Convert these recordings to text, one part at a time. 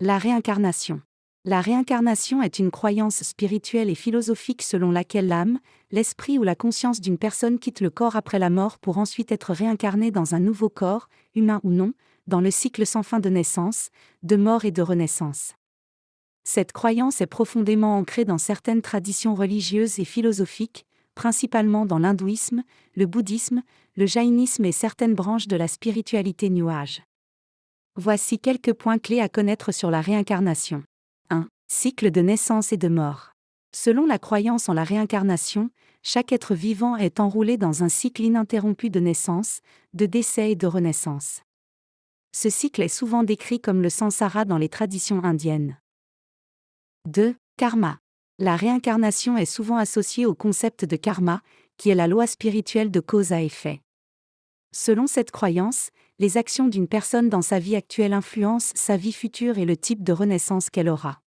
La réincarnation. La réincarnation est une croyance spirituelle et philosophique selon laquelle l'âme, l'esprit ou la conscience d'une personne quitte le corps après la mort pour ensuite être réincarnée dans un nouveau corps, humain ou non, dans le cycle sans fin de naissance, de mort et de renaissance. Cette croyance est profondément ancrée dans certaines traditions religieuses et philosophiques, principalement dans l'hindouisme, le bouddhisme, le jaïnisme et certaines branches de la spiritualité New Age. Voici quelques points clés à connaître sur la réincarnation. 1. Cycle de naissance et de mort. Selon la croyance en la réincarnation, chaque être vivant est enroulé dans un cycle ininterrompu de naissance, de décès et de renaissance. Ce cycle est souvent décrit comme le samsara dans les traditions indiennes. 2. Karma. La réincarnation est souvent associée au concept de karma, qui est la loi spirituelle de cause à effet. Selon cette croyance, les actions d'une personne dans sa vie actuelle influencent sa vie future et le type de renaissance qu'elle aura.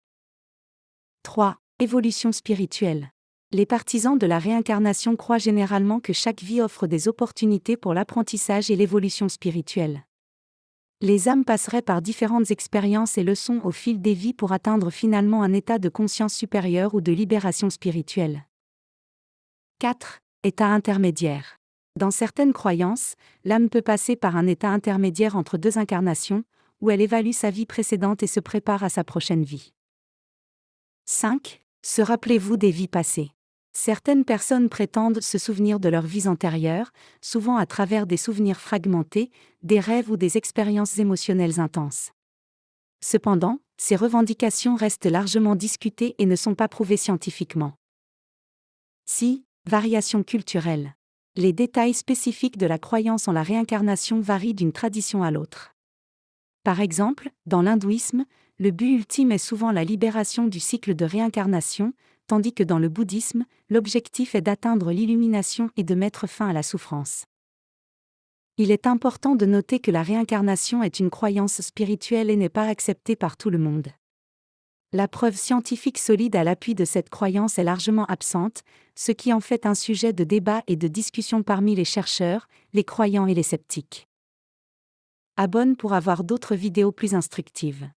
3. Évolution spirituelle. Les partisans de la réincarnation croient généralement que chaque vie offre des opportunités pour l'apprentissage et l'évolution spirituelle. Les âmes passeraient par différentes expériences et leçons au fil des vies pour atteindre finalement un état de conscience supérieure ou de libération spirituelle. 4. État intermédiaire. Dans certaines croyances, l'âme peut passer par un état intermédiaire entre deux incarnations, où elle évalue sa vie précédente et se prépare à sa prochaine vie. 5. Se rappelez-vous des vies passées. Certaines personnes prétendent se souvenir de leurs vies antérieures, souvent à travers des souvenirs fragmentés, des rêves ou des expériences émotionnelles intenses. Cependant, ces revendications restent largement discutées et ne sont pas prouvées scientifiquement. 6. Variation culturelle. Les détails spécifiques de la croyance en la réincarnation varient d'une tradition à l'autre. Par exemple, dans l'hindouisme, le but ultime est souvent la libération du cycle de réincarnation, tandis que dans le bouddhisme, l'objectif est d'atteindre l'illumination et de mettre fin à la souffrance. Il est important de noter que la réincarnation est une croyance spirituelle et n'est pas acceptée par tout le monde. La preuve scientifique solide à l'appui de cette croyance est largement absente, ce qui en fait un sujet de débat et de discussion parmi les chercheurs, les croyants et les sceptiques. Abonne pour avoir d'autres vidéos plus instructives.